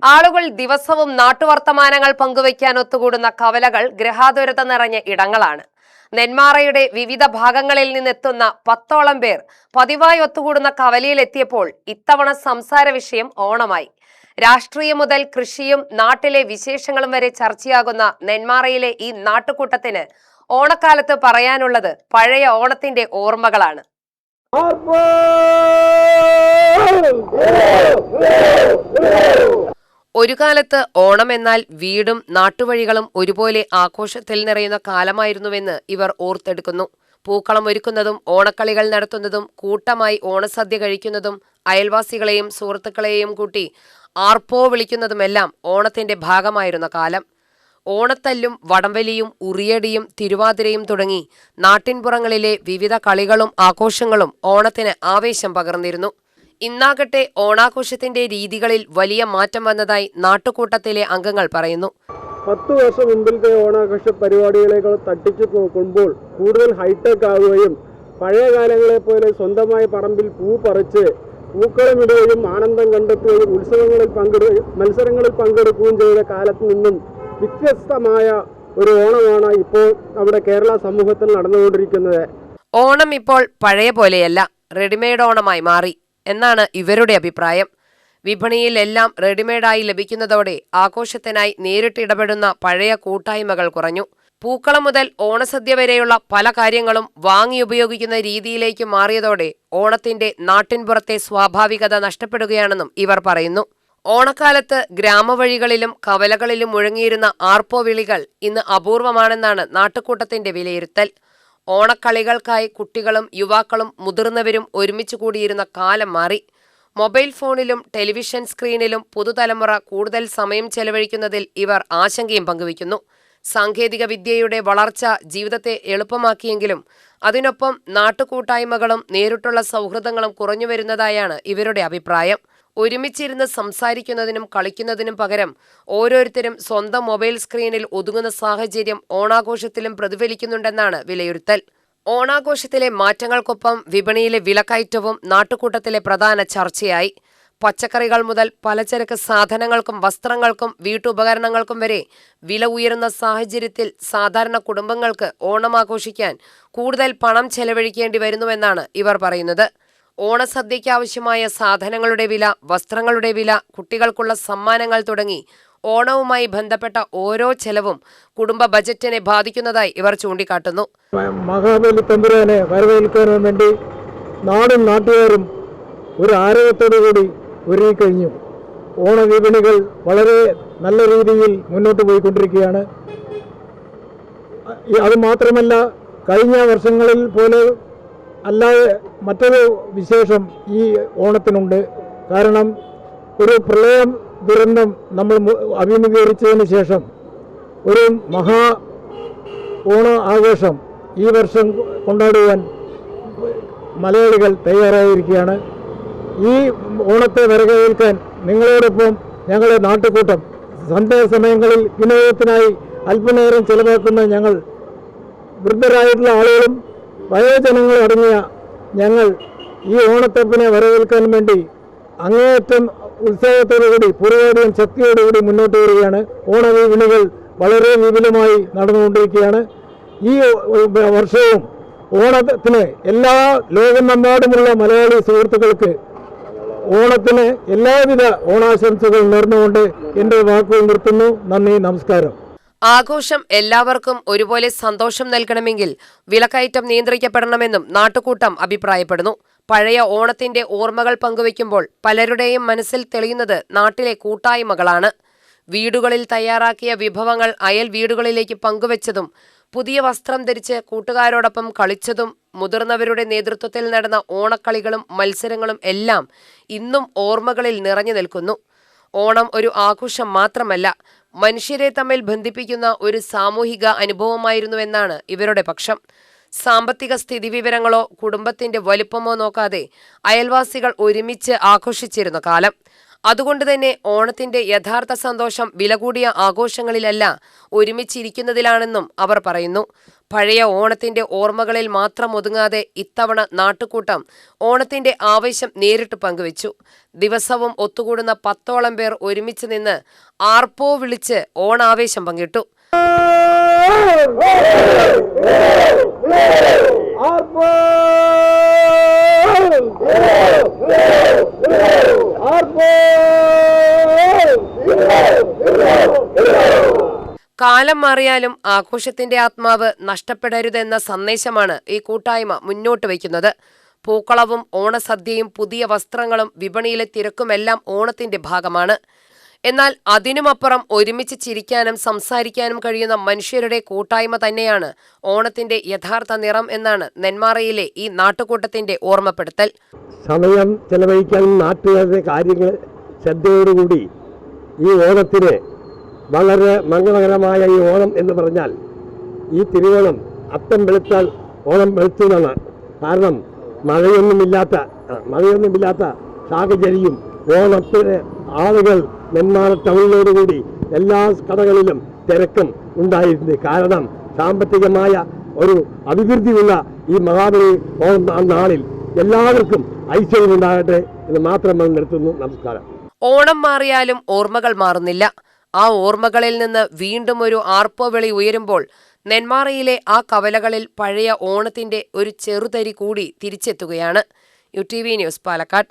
ആളുകൾ ദിവസവും നാട്ടുവർത്തമാനങ്ങൾ പങ്കുവയ്ക്കാൻ ഒത്തുകൂടുന്ന കവലകൾ ഗ്രഹാതുരത നിറഞ്ഞ ഇടങ്ങളാണ്. നെന്മാറയുടെ വിവിധ ഭാഗങ്ങളിൽ നിന്നെത്തുന്ന 10ഓളം പേർ പതിവായി ഒത്തുകൂടുന്ന കവലയിൽ എത്തിയപ്പോൾ ഇത്തവണ സംസാര വിഷയം ഓണമായി. രാഷ്ട്രീയം മുതൽ കൃഷിയും നാട്ടിലെ വിശേഷങ്ങളും വരെ ചർച്ചയാകുന്ന നെന്മാറയിലെ ഈ നാട്ടുകൂട്ടത്തിന് ഓണക്കാലത്ത് പറയാനുള്ളത് പഴയ ഓണത്തിന്റെ ഓർമ്മകളാണ്. ഒരു കാലത്ത് ഓണം എന്നാൽ വീടും നാട്ടുവഴികളും ഒരുപോലെ ആഘോഷത്തിൽ നിറയുന്ന കാലമായിരുന്നുവെന്ന് ഇവർ ഓർത്തെടുക്കുന്നു. പൂക്കളം ഒരുക്കുന്നതും ഓണക്കളികൾ നടത്തുന്നതും കൂട്ടമായി ഓണസദ്യ കഴിക്കുന്നതും അയൽവാസികളെയും സുഹൃത്തുക്കളെയും കൂട്ടി ആർപ്പോ വിളിക്കുന്നതുമെല്ലാം ഓണത്തിന്റെ ഭാഗമായിരുന്ന കാലം. ഓണത്തല്ലും വടംവലിയും ഉറിയടിയും തിരുവാതിരയും തുടങ്ങി നാട്ടിൻപുറങ്ങളിലെ വിവിധ കളികളും ആഘോഷങ്ങളും ഓണത്തിന് ആവേശം പകർന്നിരുന്നു. ഇന്നാകട്ടെ ഓണാഘോഷത്തിന്റെ രീതികളിൽ വലിയ മാറ്റം വന്നതായി നാട്ടുകൂട്ടത്തിലെ അംഗങ്ങൾ പറയുന്നു. 10 വർഷം മുമ്പിലത്തെ ഓണാഘോഷ പരിപാടികളെക്കാൾ തട്ടിച്ചു നോക്കുമ്പോൾ കൂടുതൽ ഹൈടെക് ആവുകയും പഴയ കാലങ്ങളെ പോലെ സ്വന്തമായി പറമ്പിൽ പൂ പറിച്ച് പൂക്കളമിടുകയും ആനന്ദം കണ്ടെത്തുകയും മത്സരങ്ങളിൽ പങ്കെടുക്കുകയും ചെയ്ത കാലത്ത് നിന്നും വ്യത്യസ്തമായ ഒരു ഓണമാണ് ഇപ്പോൾ നമ്മുടെ കേരള സമൂഹത്തിൽ നടന്നുകൊണ്ടിരിക്കുന്നത്. ഓണം ഇപ്പോൾ പഴയ പോലെയല്ല, റെഡിമെയ്ഡ് ഓണമായി മാറി എന്നാണ് ഇവരുടെ അഭിപ്രായം. വിപണിയിൽ എല്ലാം റെഡിമെയ്ഡായി ലഭിക്കുന്നതോടെ ആഘോഷത്തിനായി നേരിട്ട് ഇടപെടുന്ന പഴയ കൂട്ടായ്മകൾ കുറഞ്ഞു. പൂക്കളം മുതൽ ഓണസദ്യ വരെയുള്ള പല കാര്യങ്ങളും വാങ്ങി ഉപയോഗിക്കുന്ന രീതിയിലേക്ക് മാറിയതോടെ ഓണത്തിന്റെ നാട്ടിൻപുറത്തെ സ്വാഭാവികത നഷ്ടപ്പെടുകയാണെന്നും ഇവർ പറയുന്നു. ഓണക്കാലത്ത് ഗ്രാമവഴികളിലും കവലകളിലും മുഴങ്ങിയിരുന്ന ആർപ്പോ വിളികൾ ഇന്ന് അപൂർവമാണെന്നാണ് നാട്ടുകൂട്ടത്തിന്റെ വിലയിരുത്തൽ. ഓണക്കളികൾക്കായി കുട്ടികളും യുവാക്കളും മുതിർന്നവരും ഒരുമിച്ച് കൂടിയിരുന്ന കാലം മാറി. മൊബൈൽ ഫോണിലും ടെലിവിഷൻ സ്ക്രീനിലും പുതുതലമുറ കൂടുതൽ സമയം ചെലവഴിക്കുന്നതിൽ ഇവർ ആശങ്കയും പങ്കുവയ്ക്കുന്നു. സാങ്കേതിക വിദ്യയുടെ വളർച്ച ജീവിതത്തെ എളുപ്പമാക്കിയെങ്കിലും അതിനൊപ്പം നാട്ടുകൂട്ടായ്മകളും നേരിട്ടുള്ള സൗഹൃദങ്ങളും കുറഞ്ഞുവരുന്നതായാണ് ഇവരുടെ അഭിപ്രായം. ഒരുമിച്ചിരുന്ന് സംസാരിക്കുന്നതിനും കളിക്കുന്നതിനും പകരം ഓരോരുത്തരും സ്വന്തം മൊബൈൽ സ്ക്രീനിൽ ഒതുങ്ങുന്ന സാഹചര്യം ഓണാഘോഷത്തിലും പ്രതിഫലിക്കുന്നുണ്ടെന്നാണ് വിലയിരുത്തൽ. ഓണാഘോഷത്തിലെ മാറ്റങ്ങൾക്കൊപ്പം വിപണിയിലെ വിലക്കയറ്റവും നാട്ടുകൂട്ടത്തിലെ പ്രധാന ചർച്ചയായി. പച്ചക്കറികൾ മുതൽ പലചരക്ക് സാധനങ്ങൾക്കും വസ്ത്രങ്ങൾക്കും വീട്ടുപകരണങ്ങൾക്കും വരെ വില ഉയരുന്ന സാഹചര്യത്തിൽ സാധാരണ കുടുംബങ്ങൾക്ക് ഓണം ആഘോഷിക്കാൻ കൂടുതൽ പണം ചെലവഴിക്കേണ്ടി വരുന്നുവെന്നാണ് ഇവർ പറയുന്നത്. ഓണസദ്യയ്ക്കാവശ്യമായ സാധനങ്ങളുടെ വില, വസ്ത്രങ്ങളുടെ വില, കുട്ടികൾക്കുള്ള സമ്മാനങ്ങൾ തുടങ്ങി ഓണവുമായി ബന്ധപ്പെട്ട ഓരോ ചെലവും കുടുംബ ബജറ്റിനെ ബാധിക്കുന്നതായി ഇവർ ചൂണ്ടിക്കാട്ടുന്നു. മഹാബലി തമ്പുരാനെ വരവേൽക്കാൻ വേണ്ടി നാടും നാട്ടുകാരും ഒരു ആരവത്തോടുകൂടി ഒരുങ്ങിക്കഴിഞ്ഞു. ഓണവിപണികൾ വളരെ നല്ല രീതിയിൽ മുന്നോട്ട് പോയിക്കൊണ്ടിരിക്കുകയാണ്. അതുമാത്രമല്ല, കഴിഞ്ഞ വർഷങ്ങളിൽ പോലെ അല്ലാതെ മറ്റൊരു വിശേഷം ഈ ഓണത്തിനുണ്ട്. കാരണം ഒരു പ്രളയം ദുരന്തം നമ്മൾ അഭിമുഖീകരിച്ചതിന് ശേഷം ഒരു മഹാ ഓണ ആഘോഷം ഈ വർഷം കൊണ്ടാടുവാൻ മലയാളികൾ തയ്യാറായിരിക്കുകയാണ്. ഈ ഓണത്തെ വരവേൽക്കാൻ നിങ്ങളോടൊപ്പം ഞങ്ങളുടെ നാട്ടുകൂട്ടം സന്ധ്യാസമയങ്ങളിൽ വിനോദത്തിനായി അല്പനേരം ചെലവാക്കുന്ന ഞങ്ങൾ വൃദ്ധരായിട്ടുള്ള ആളുകളും വയോജനങ്ങളും അടങ്ങിയ ഞങ്ങൾ ഈ ഓണത്തെപ്പിനെ വരവേൽക്കാൻ വേണ്ടി അങ്ങേയറ്റം ഉത്സാഹത്തോടുകൂടി പൂർവ്വോടെയും ശക്തിയോടുകൂടി മുന്നോട്ട് വരികയാണ്. ഓണവിപണികൾ വളരെ വിപുലമായി നടന്നുകൊണ്ടിരിക്കുകയാണ്. ഈ വർഷവും ഓണത്തിന് എല്ലാ ലോകമെമ്പാടുമുള്ള മലയാളി സുഹൃത്തുക്കൾക്ക് ഓണത്തിന് എല്ലാവിധ ഓണാശംസകൾ നേർന്നുകൊണ്ട് എൻ്റെ വാക്കുകൾ നിർത്തുന്നു. നന്ദി, നമസ്കാരം. ആഘോഷം എല്ലാവർക്കും ഒരുപോലെ സന്തോഷം നൽകണമെങ്കിൽ വിലക്കയറ്റം നിയന്ത്രിക്കപ്പെടണമെന്നും നാട്ടുകൂട്ടം അഭിപ്രായപ്പെടുന്നു. പഴയ ഓണത്തിന്റെ ഓർമ്മകൾ പങ്കുവയ്ക്കുമ്പോൾ പലരുടെയും മനസ്സിൽ തെളിയുന്നത് നാട്ടിലെ കൂട്ടായ്മകളാണ്. വീടുകളിൽ തയ്യാറാക്കിയ വിഭവങ്ങൾ അയൽ വീടുകളിലേക്ക് പങ്കുവച്ചതും പുതിയ വസ്ത്രം ധരിച്ച് കൂട്ടുകാരോടൊപ്പം കളിച്ചതും മുതിർന്നവരുടെ നേതൃത്വത്തിൽ നടന്ന ഓണക്കളികളും മത്സരങ്ങളും എല്ലാം ഇന്നും ഓർമ്മകളിൽ നിറഞ്ഞു നിൽക്കുന്നു. ഓണം ഒരു ആഘോഷം മാത്രമല്ല, മനുഷ്യരെ തമ്മിൽ ബന്ധിപ്പിക്കുന്ന ഒരു സാമൂഹിക അനുഭവമായിരുന്നുവെന്നാണ് ഇവരുടെ പക്ഷം. സാമ്പത്തിക സ്ഥിതിവിവരങ്ങളോ കുടുംബത്തിന്റെ വലുപ്പമോ നോക്കാതെ അയൽവാസികൾ ഒരുമിച്ച് ആഘോഷിച്ചിരുന്ന കാലം. അതുകൊണ്ട് തന്നെ ഓണത്തിന്റെ യഥാർത്ഥ സന്തോഷം വില കൂടിയ ആഘോഷങ്ങളിലല്ല, ഒരുമിച്ചിരിക്കുന്നതിലാണെന്നും അവർ പറയുന്നു. പഴയ ഓണത്തിന്റെ ഓർമ്മകളിൽ മാത്രം ഒതുങ്ങാതെ ഇത്തവണ നാട്ടുകൂട്ടം ഓണത്തിന്റെ ആവേശം നേരിട്ട് പങ്കുവച്ചു. ദിവസവും ഒത്തുകൂടുന്ന 10ഓളം പേർ ഒരുമിച്ച് നിന്ന് ആർപ്പോ വിളിച്ച് ഓണാവേശം പങ്കിട്ടു. കാലം മാറിയാലും ആഘോഷത്തിന്റെ ആത്മാവ് നഷ്ടപ്പെടരുതെന്ന സന്ദേശമാണ് ഈ കൂട്ടായ്മ മുന്നോട്ട് വയ്ക്കുന്നത്. പൂക്കളവും ഓണസദ്യയും പുതിയ വസ്ത്രങ്ങളും വിപണിയിലെ തിരക്കുമെല്ലാം ഓണത്തിന്റെ ഭാഗമാണ്. എന്നാൽ അതിനുമപ്പുറം ഒരുമിച്ച് ചിരിക്കാനും സംസാരിക്കാനും കഴിയുന്ന മനുഷ്യരുടെ കൂട്ടായ്മ തന്നെയാണ് ഓണത്തിന്റെ യഥാർത്ഥ നിറം എന്നാണ് നെന്മാറയിലെ ഈ നാട്ടുകൂട്ടത്തിന്റെ ഓർമ്മപ്പെടുത്തൽ. സമയം ചെലവഴിക്കാൻ നാട്ടുകാരുടെ കാര്യങ്ങൾ ശ്രദ്ധയോടുകൂടി ഈ ഓണത്തിന് വളരെ മംഗളകരമായ ഈ ഓണം എന്ന് പറഞ്ഞാൽ ഈ തിരുവോണം അത്തം വെളുത്താൽ ഓണം വെളുത്തു എന്നാണ്. കാരണം മഴയൊന്നുമില്ലാത്ത സാഹചര്യം ഓണത്തിന് ആളുകൾ നെന്മാറ ടൗണിനോടുകൂടി എല്ലാ കടകളിലും തിരക്കും ഉണ്ടായിരുന്നു. കാരണം സാമ്പത്തികമായ ഒരു അഭിവൃദ്ധിയുള്ള ഈ മഹാബലി ഓണം നാളിൽ എല്ലാവർക്കും ഐശ്വര്യമുണ്ടാകട്ടെ എന്ന് മാത്രം നിർത്തുന്നു. നമസ്കാരം. ഓണം മാറിയാലും ഓർമ്മകൾ മാറുന്നില്ല. ആ ഓർമ്മകളിൽ നിന്ന് വീണ്ടും ഒരു ആർപ്പോ വിളി ഉയരുമ്പോൾ നെന്മാറയിലെ ആ കവലകളിൽ പഴയ ഓണത്തിന്റെ ഒരു ചെറുതരി കൂടി തിരിച്ചെത്തുകയാണ്. UTV news, Palakkad.